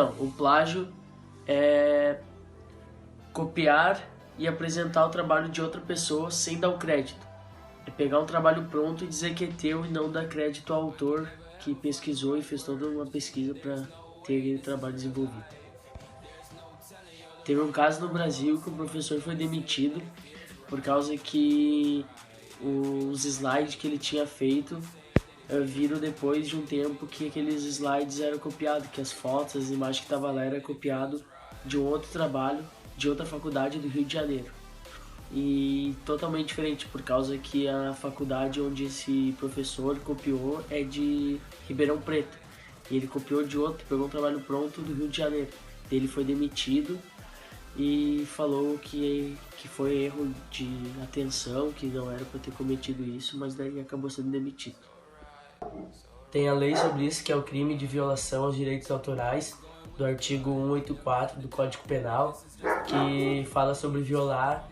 Então, o plágio é copiar e apresentar o trabalho de outra pessoa sem dar o crédito. É pegar um trabalho pronto e dizer que é teu e não dar crédito ao autor que pesquisou e fez toda uma pesquisa para ter aquele trabalho desenvolvido. Teve um caso no Brasil que o professor foi demitido por causa que os slides que ele tinha feito viram depois de um tempo que aqueles slides eram copiados, que as fotos, as imagens que estavam lá eram copiado de um outro trabalho, de outra faculdade do Rio de Janeiro. E totalmente diferente, por causa que a faculdade onde esse professor copiou é de Ribeirão Preto. E ele copiou de outro, pegou um trabalho pronto do Rio de Janeiro. Ele foi demitido e falou que foi erro de atenção, que não era para ter cometido isso, mas daí acabou sendo demitido. Tem a lei sobre isso, que é o crime de violação aos direitos autorais, do artigo 184 do Código Penal, que fala sobre violar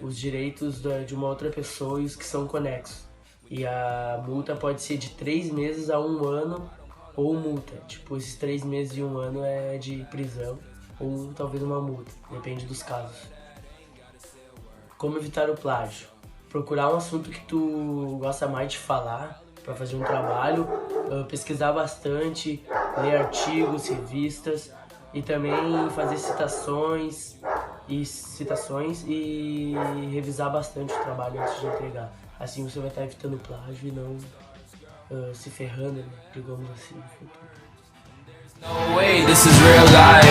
os direitos de uma outra pessoa e os que são conexos. E a multa pode ser de 3 meses a 1 ano ou multa. Tipo, esses 3 meses e 1 ano é de prisão ou talvez uma multa, depende dos casos. Como evitar o plágio? Procurar um assunto que tu gosta mais de falar para fazer um trabalho, pesquisar bastante, ler artigos, revistas e também fazer citações e revisar bastante o trabalho antes de entregar. Assim você vai estar evitando plágio e não se ferrando, né, digamos assim, no futuro. No way, this is real life.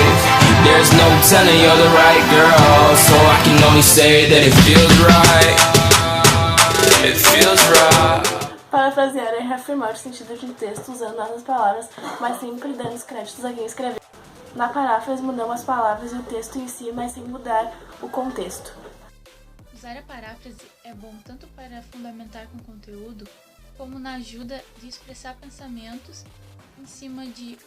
There's no telling you're the right girl, so I can only say that it feels right. It feels right. Parafrasear é reafirmar o sentido de um texto usando novas palavras, mas sempre dando os créditos a quem escreveu. Na paráfrase mudamos as palavras e o texto em si, mas sem mudar o contexto. Usar a paráfrase é bom tanto para fundamentar com conteúdo, como na ajuda de expressar pensamentos em cima de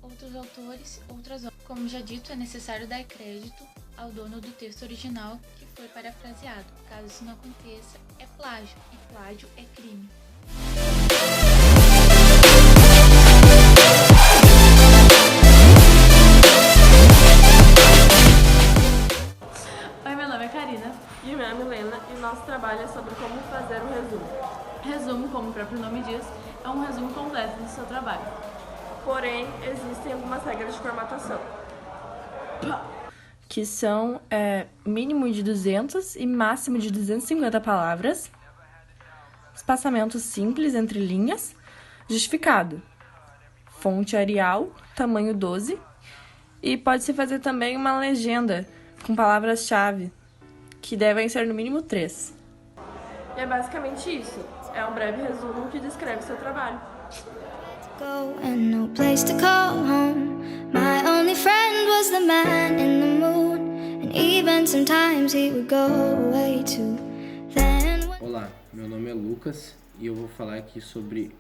outros autores, outras obras. Como já dito, é necessário dar crédito ao dono do texto original que foi parafraseado. Caso isso não aconteça, é plágio, e plágio é crime. Oi, meu nome é Karina. E meu nome é Milena, e o nosso trabalho é sobre como fazer um resumo. Resumo, como o próprio nome diz, é um resumo completo do seu trabalho. Porém, existem algumas regras de formatação. Que são mínimo de 200 e máximo de 250 palavras, espaçamentos simples entre linhas, justificado, fonte Arial, tamanho 12, e pode-se fazer também uma legenda com palavras-chave, que devem ser no mínimo 3. E é basicamente isso. É um breve resumo que descreve seu trabalho. Go and no place to call home. My only friend was the man in the moon, and even sometimes he would go away too. Then Olá, meu nome é Lucas e eu vou falar aqui sobre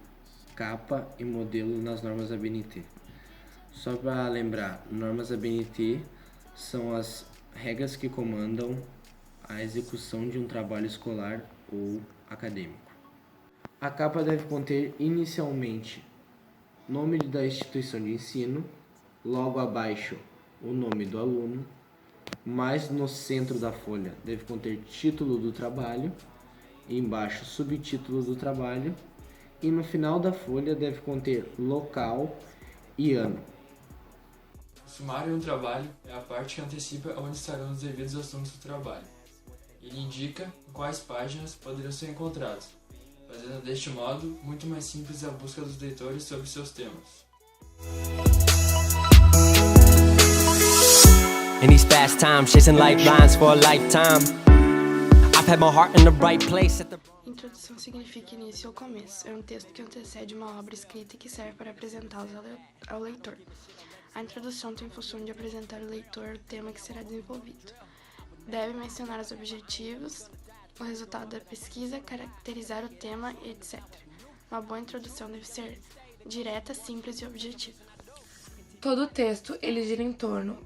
capa e modelo nas normas ABNT. Só para lembrar, normas ABNT são as regras que comandam a execução de um trabalho escolar ou acadêmico. A capa deve conter inicialmente nome da instituição de ensino, logo abaixo o nome do aluno, mais no centro da folha deve conter título do trabalho, e embaixo subtítulo do trabalho, e no final da folha deve conter local e ano. O sumário do trabalho é a parte que antecipa onde estarão os devidos assuntos do trabalho. Ele indica em quais páginas poderão ser encontrados, fazendo deste modo muito mais simples a busca dos leitores sobre seus temas. In these fast times, chasing lifelines for a lifetime. I've had my heart in the right place at the... Introdução significa início ou começo. É um texto que antecede uma obra escrita e que serve para apresentá-los ao leitor. A introdução tem função de apresentar ao leitor o tema que será desenvolvido. Deve mencionar os objetivos, o resultado da pesquisa, caracterizar o tema, etc. Uma boa introdução deve ser direta, simples e objetiva. Todo o texto ele gira em torno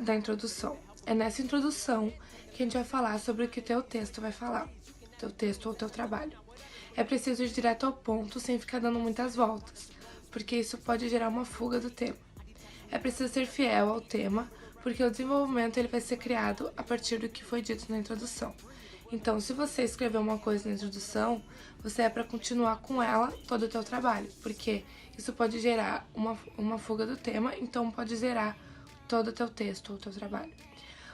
da introdução. É nessa introdução que a gente vai falar sobre o que o teu texto vai falar, teu texto ou teu trabalho. É preciso ir direto ao ponto sem ficar dando muitas voltas, porque isso pode gerar uma fuga do tema. É preciso ser fiel ao tema, porque o desenvolvimento ele vai ser criado a partir do que foi dito na introdução. Então, se você escreveu uma coisa na introdução, você é para continuar com ela todo o teu trabalho, porque isso pode gerar uma fuga do tema, então pode zerar todo o teu texto ou o teu trabalho.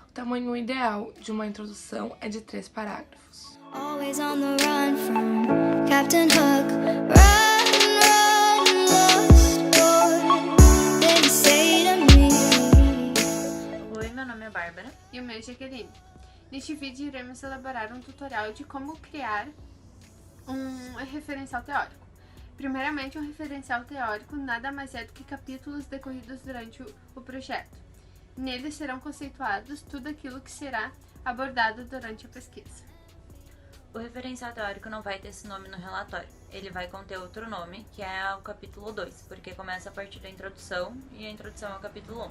O tamanho ideal de uma introdução é de 3 parágrafos. Always on the run from Captain Hook. Run, run, lost boy, they say to me. Oi, meu nome é Bárbara. E o meu é Jaqueline. Neste vídeo iremos elaborar um tutorial de como criar um referencial teórico. Primeiramente, um referencial teórico nada mais é do que capítulos decorridos durante o projeto. Neles serão conceituados tudo aquilo que será abordado durante a pesquisa. O referencial teórico não vai ter esse nome no relatório. Ele vai conter outro nome, que é o capítulo 2, porque começa a partir da introdução, e a introdução é o capítulo 1.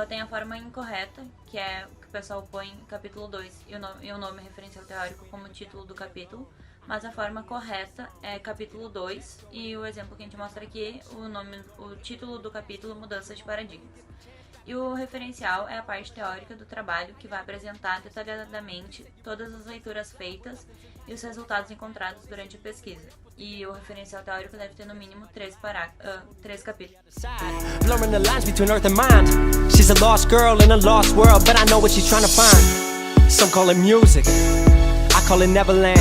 Tem a forma incorreta, que é que o pessoal põe capítulo 2 e o nome referencial teórico como título do capítulo, mas a forma correta é capítulo 2, e o exemplo que a gente mostra aqui, o título do capítulo, mudança de paradigmas. E o referencial é a parte teórica do trabalho que vai apresentar detalhadamente todas as leituras feitas e os resultados encontrados durante a pesquisa. E o referencial teórico deve ter no mínimo 3 capítulos. Blurring the lines between earth and mind. She's a lost girl in a lost world, but I know what she's trying to find. Some call it music, I call it Neverland.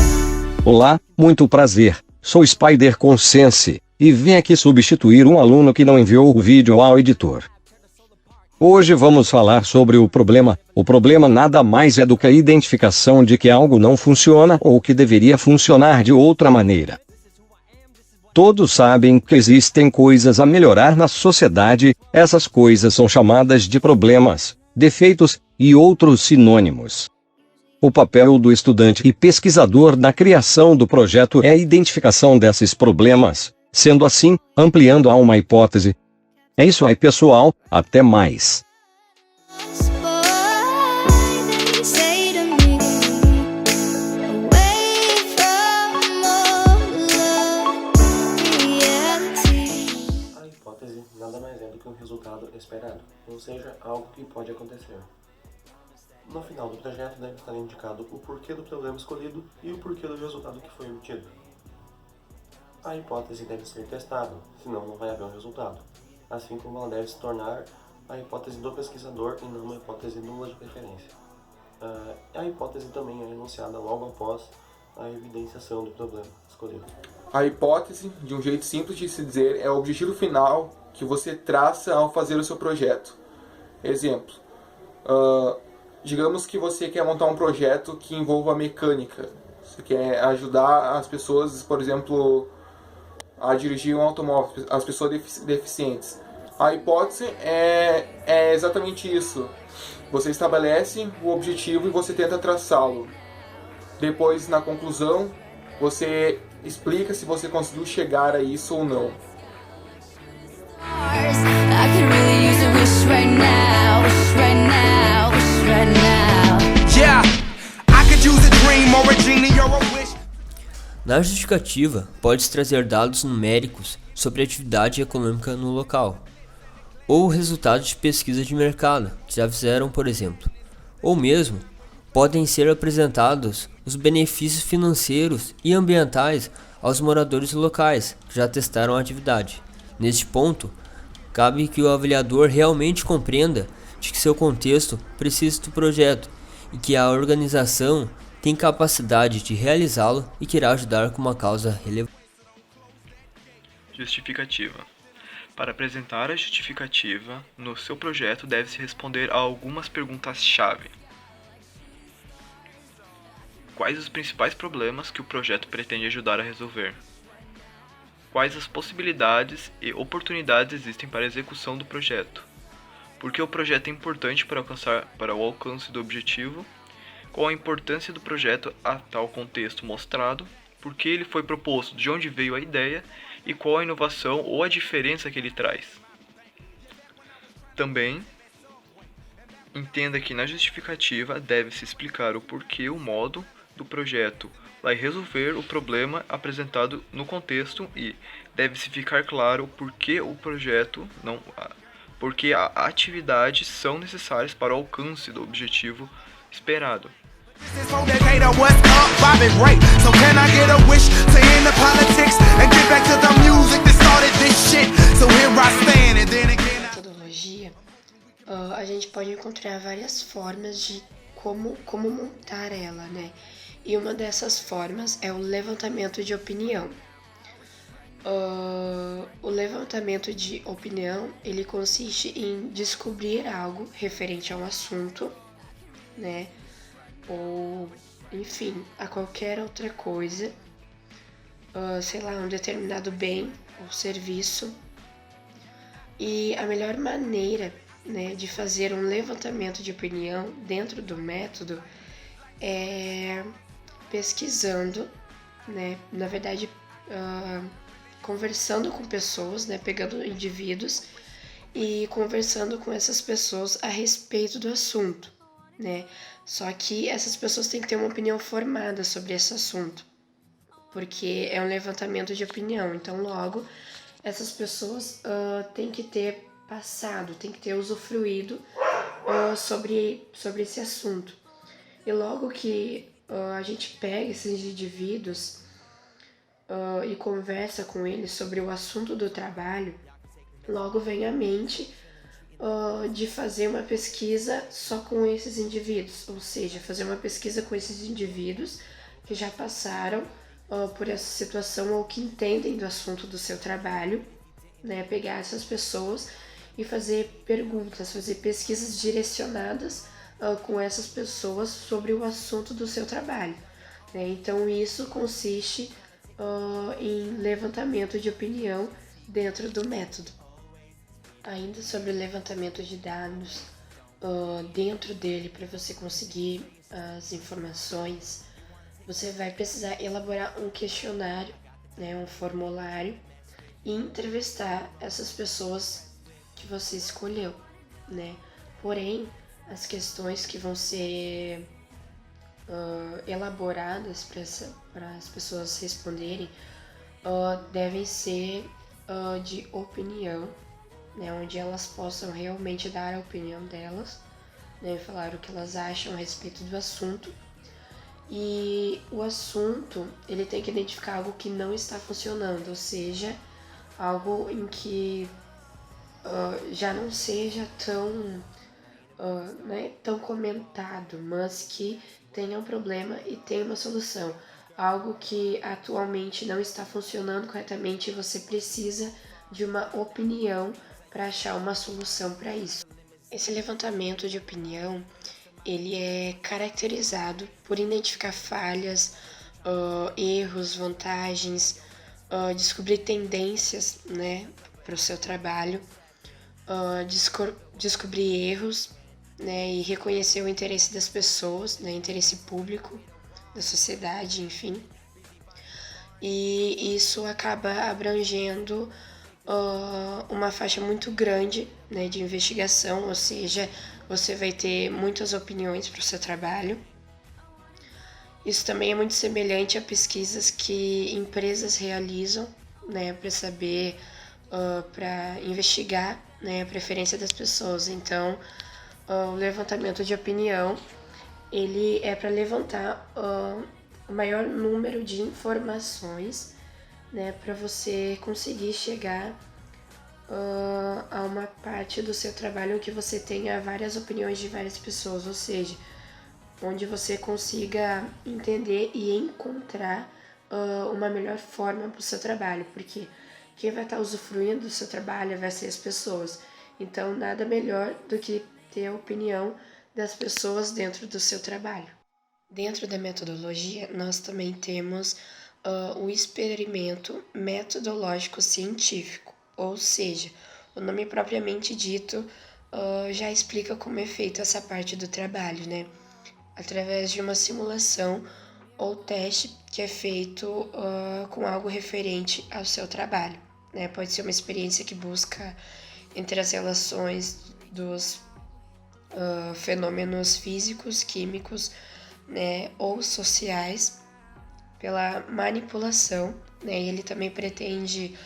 Olá, muito prazer. Sou Spider Consense e vim aqui substituir um aluno que não enviou o vídeo ao editor. Hoje vamos falar sobre o problema. O problema nada mais é do que a identificação de que algo não funciona ou que deveria funcionar de outra maneira. Todos sabem que existem coisas a melhorar na sociedade, essas coisas são chamadas de problemas, defeitos e outros sinônimos. O papel do estudante e pesquisador na criação do projeto é a identificação desses problemas, sendo assim, ampliando a uma hipótese. É isso aí, pessoal, até mais. A hipótese nada mais é do que um resultado esperado, ou seja, algo que pode acontecer. No final do projeto deve estar indicado o porquê do problema escolhido e o porquê do resultado que foi obtido. A hipótese deve ser testada, senão não vai haver um resultado, assim como ela deve se tornar a hipótese do pesquisador e não uma hipótese nula de preferência. A hipótese também é enunciada logo após a evidenciação do problema escolhido. A hipótese, de um jeito simples de se dizer, é o objetivo final que você traça ao fazer o seu projeto. Exemplo, digamos que você quer montar um projeto que envolva mecânica. Você quer ajudar as pessoas, por exemplo, a dirigir um automóvel, as pessoas deficientes. A hipótese é exatamente isso. Você estabelece o objetivo e você tenta traçá-lo. Depois, na conclusão, você explica se você conseguiu chegar a isso ou não. Na justificativa, pode-se trazer dados numéricos sobre a atividade econômica no local, ou resultados de pesquisa de mercado, que já fizeram, por exemplo, ou mesmo podem ser apresentados os benefícios financeiros e ambientais aos moradores locais que já testaram a atividade. Neste ponto, cabe que o avaliador realmente compreenda de que seu contexto precisa do projeto e que a organização tem capacidade de realizá-lo e que irá ajudar com uma causa relevante. Justificativa. Para apresentar a justificativa, no seu projeto deve-se responder a algumas perguntas-chave. Quais os principais problemas que o projeto pretende ajudar a resolver? Quais as possibilidades e oportunidades existem para a execução do projeto? Por que o projeto é importante para o alcance do objetivo? Qual a importância do projeto a tal contexto mostrado? Por que ele foi proposto? De onde veio a ideia? E qual a inovação ou a diferença que ele traz? Também, entenda que na justificativa deve-se explicar o porquê o modo do projeto vai resolver o problema apresentado no contexto e deve-se ficar claro por que o projeto porque atividades são necessárias para o alcance do objetivo esperado. Metodologia, a gente pode encontrar várias formas de como montar ela, né? E uma dessas formas é o levantamento de opinião. O levantamento de opinião, ele consiste em descobrir algo referente a um assunto, né? Ou, enfim, a qualquer outra coisa, sei lá, um determinado bem ou serviço. E a melhor maneira, né, de fazer um levantamento de opinião dentro do método é pesquisando, né, na verdade, conversando com pessoas, né, pegando indivíduos e conversando com essas pessoas a respeito do assunto, né? Só que essas pessoas têm que ter uma opinião formada sobre esse assunto, porque é um levantamento de opinião. Então, logo, essas pessoas têm que ter passado, têm que ter usufruído sobre esse assunto. E logo que a gente pega esses indivíduos e conversa com eles sobre o assunto do trabalho, logo vem a mente de fazer uma pesquisa só com esses indivíduos, ou seja, fazer uma pesquisa com esses indivíduos que já passaram por essa situação ou que entendem do assunto do seu trabalho, né? Pegar essas pessoas e fazer perguntas, fazer pesquisas direcionadas com essas pessoas sobre o assunto do seu trabalho, né? Então isso consiste em levantamento de opinião dentro do método. Ainda sobre o levantamento de dados dentro dele, para você conseguir as informações, você vai precisar elaborar um questionário, né, um formulário, e entrevistar essas pessoas que você escolheu, né? Porém, as questões que vão ser elaboradas para as pessoas responderem devem ser de opinião, né, onde elas possam realmente dar a opinião delas, né, falar o que elas acham a respeito do assunto. E o assunto, ele tem que identificar algo que não está funcionando, ou seja, algo em que já não seja tão comentado, mas que tenha um problema e tenha uma solução. Algo que atualmente não está funcionando corretamente e você precisa de uma opinião para achar uma solução para isso. Esse levantamento de opinião, ele é caracterizado por identificar falhas, erros, vantagens, descobrir tendências, né, para o seu trabalho, descobrir erros, né, e reconhecer o interesse das pessoas, né, interesse público, da sociedade, enfim. E isso acaba abrangendo uma faixa muito grande, né, de investigação, ou seja, você vai ter muitas opiniões para o seu trabalho. Isso também é muito semelhante a pesquisas que empresas realizam, né, para saber, para investigar, né, a preferência das pessoas. Então, o levantamento de opinião, ele é para levantar o maior número de informações, né, para você conseguir chegar a uma parte do seu trabalho que você tenha várias opiniões de várias pessoas, ou seja, onde você consiga entender e encontrar uma melhor forma para o seu trabalho, porque quem vai estar usufruindo do seu trabalho vai ser as pessoas. Então, nada melhor do que ter a opinião das pessoas dentro do seu trabalho. Dentro da metodologia, nós também temos o experimento metodológico científico, ou seja, o nome propriamente dito já explica como é feita essa parte do trabalho, né? Através de uma simulação ou teste que é feito com algo referente ao seu trabalho, né? Pode ser uma experiência que busca entre as relações dos fenômenos físicos, químicos, né, ou sociais pela manipulação, né? E ele também pretende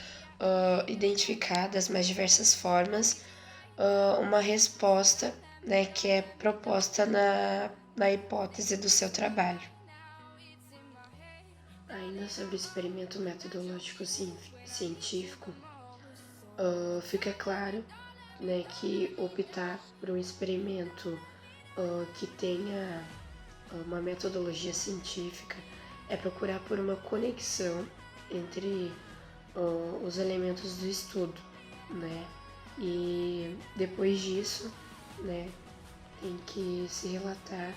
identificar das mais diversas formas uma resposta, né, que é proposta na hipótese do seu trabalho. Ainda sobre o experimento metodológico científico, fica claro, né, que optar por um experimento que tenha uma metodologia científica é procurar por uma conexão entre os elementos do estudo, né? E depois disso, né, tem que se relatar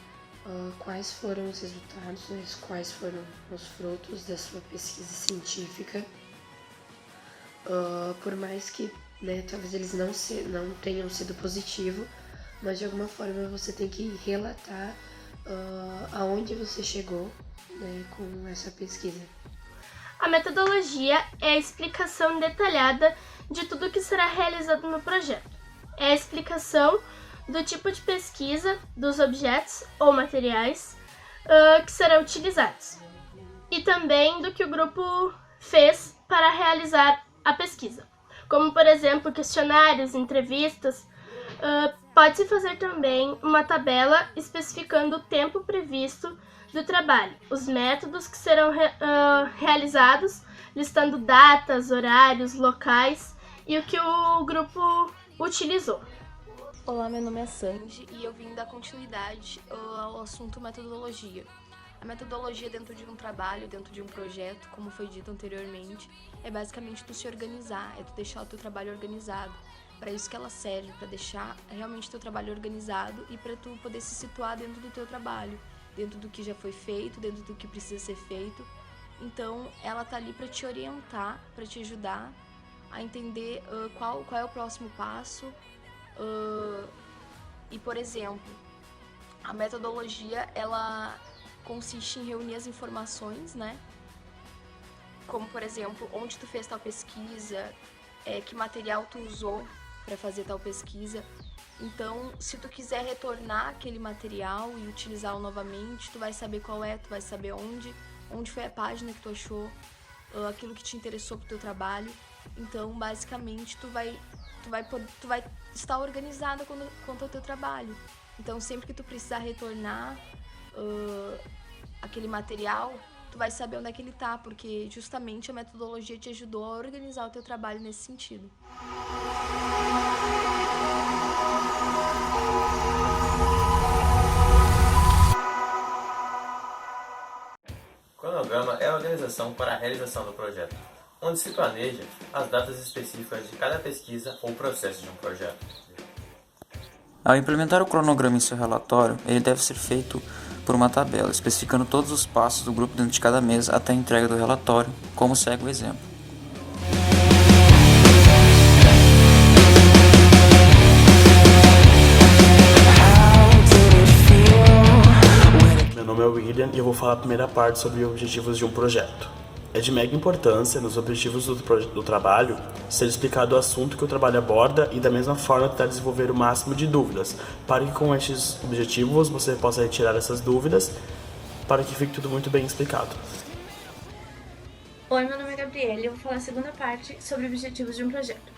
quais foram os resultados, né, quais foram os frutos da sua pesquisa científica, por mais que, né, talvez eles não tenham sido positivos, mas de alguma forma você tem que relatar aonde você chegou, né, com essa pesquisa. A metodologia é a explicação detalhada de tudo que será realizado no projeto. É a explicação do tipo de pesquisa, dos objetos ou materiais que serão utilizados. E também do que o grupo fez para realizar a pesquisa. Como, por exemplo, questionários, entrevistas. Pode-se fazer também uma tabela especificando o tempo previsto do trabalho, os métodos que serão realizados, listando datas, horários, locais e o que o grupo utilizou. Olá, meu nome é Sandy e eu vim dar continuidade ao assunto metodologia. A metodologia dentro de um trabalho, dentro de um projeto, como foi dito anteriormente, é basicamente tu se organizar, é tu deixar o teu trabalho organizado. Para isso que ela serve, para deixar realmente o teu trabalho organizado e para tu poder se situar dentro do teu trabalho, dentro do que já foi feito, dentro do que precisa ser feito. Então, ela tá ali para te orientar, para te ajudar a entender qual é o próximo passo. E, por exemplo, a metodologia, ela consiste em reunir as informações, né? Como, por exemplo, onde tu fez tal pesquisa, que material tu usou para fazer tal pesquisa. Então, se tu quiser retornar aquele material e utilizá-lo novamente, tu vai saber qual é, tu vai saber onde foi a página que tu achou, aquilo que te interessou pro teu trabalho. Então, basicamente, tu vai estar organizada quanto ao teu trabalho. Então, sempre que tu precisar retornar aquele material, tu vai saber onde é que ele tá, porque justamente a metodologia te ajudou a organizar o teu trabalho nesse sentido. Cronograma é a organização para a realização do projeto, onde se planeja as datas específicas de cada pesquisa ou processo de um projeto. Ao implementar o cronograma em seu relatório, ele deve ser feito por uma tabela, especificando todos os passos do grupo dentro de cada mês até a entrega do relatório, como segue o exemplo. Meu nome é William e eu vou falar a primeira parte sobre objetivos de um projeto. É de mega importância nos objetivos do trabalho ser explicado o assunto que o trabalho aborda e da mesma forma tentar desenvolver o máximo de dúvidas, para que com estes objetivos você possa retirar essas dúvidas, para que fique tudo muito bem explicado. Oi, meu nome é Gabriela e eu vou falar a segunda parte sobre objetivos de um projeto.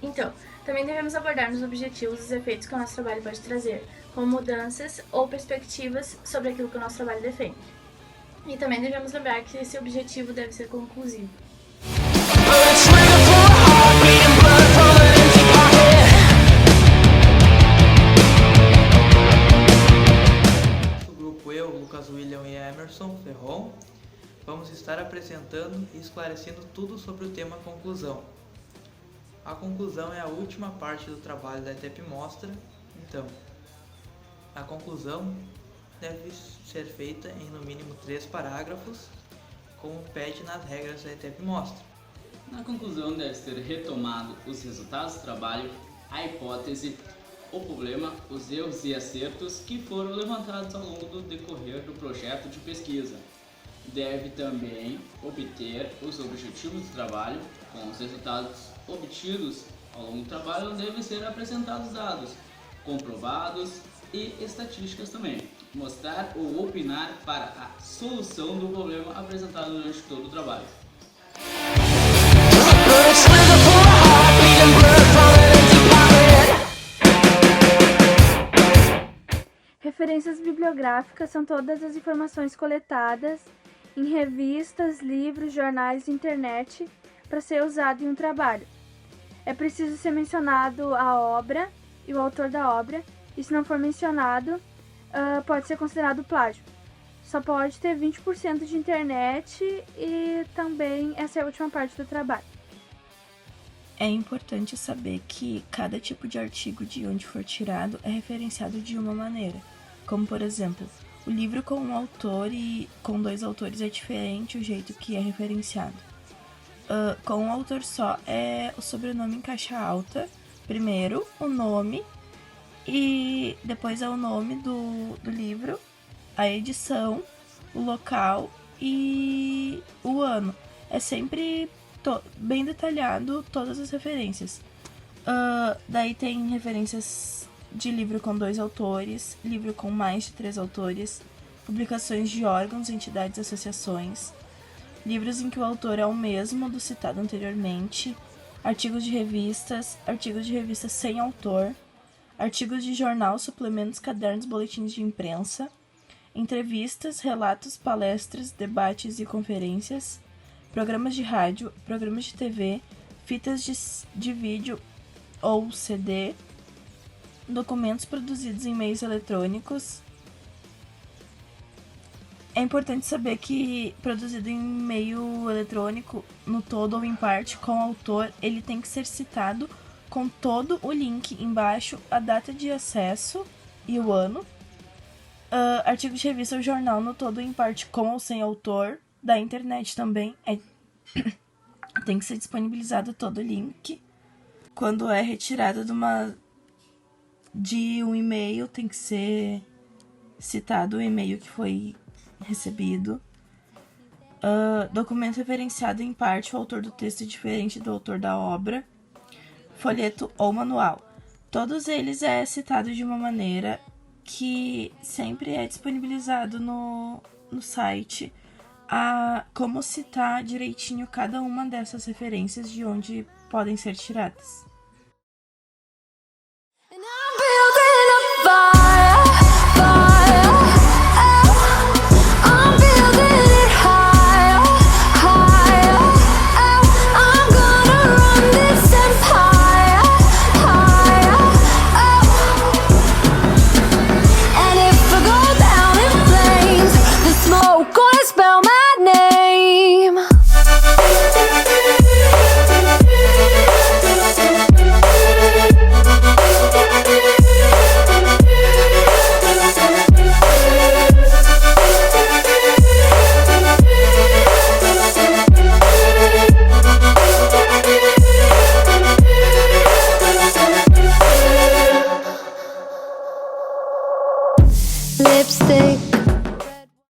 Então, também devemos abordar nos objetivos os efeitos que o nosso trabalho pode trazer, como mudanças ou perspectivas sobre aquilo que o nosso trabalho defende. E também devemos lembrar que esse objetivo deve ser conclusivo. O grupo eu, Lucas William e Emerson Ferron, vamos estar apresentando e esclarecendo tudo sobre o tema conclusão. A conclusão é a última parte do trabalho da ETEP Mostra, então, a conclusão deve ser feita em no mínimo 3 parágrafos, como pede nas regras da ETEP Mostra. Na conclusão deve ser retomado os resultados do trabalho, a hipótese, o problema, os erros e acertos que foram levantados ao longo do decorrer do projeto de pesquisa. Deve também obter os objetivos do trabalho, com os resultados obtidos ao longo do trabalho devem ser apresentados dados comprovados e estatísticas também. Mostrar ou opinar para a solução do problema apresentado durante todo o trabalho. Referências bibliográficas são todas as informações coletadas em revistas, livros, jornais e internet para ser usado em um trabalho. É preciso ser mencionado a obra e o autor da obra, e se não for mencionado, pode ser considerado plágio. Só pode ter 20% de internet e também essa é a última parte do trabalho. É importante saber que cada tipo de artigo de onde for tirado é referenciado de uma maneira. Como, por exemplo, o livro com um autor e com 2 autores é diferente o jeito que é referenciado. Com um autor só é o sobrenome em caixa alta, primeiro o nome e depois é o nome do livro, a edição, o local e o ano. É sempre bem detalhado todas as referências. Daí tem referências de livro com 2 autores, livro com mais de 3 autores, publicações de órgãos, entidades, associações, livros em que o autor é o mesmo do citado anteriormente, artigos de revistas sem autor, artigos de jornal, suplementos, cadernos, boletins de imprensa, entrevistas, relatos, palestras, debates e conferências, programas de rádio, programas de TV, fitas de vídeo ou CD, documentos produzidos em meios eletrônicos. É importante saber que produzido em meio eletrônico, no todo ou em parte, com o autor, ele tem que ser citado com todo o link embaixo, a data de acesso e o ano. Artigo de revista ou jornal no todo ou em parte, com ou sem autor. Da internet também tem que ser disponibilizado todo o link. Quando é retirado de um e-mail, tem que ser citado o e-mail que foi recebido. Documento referenciado em parte, o autor do texto é diferente do autor da obra. Folheto ou manual. Todos eles é citado de uma maneira que sempre é disponibilizado no site como citar direitinho cada uma dessas referências de onde podem ser tiradas.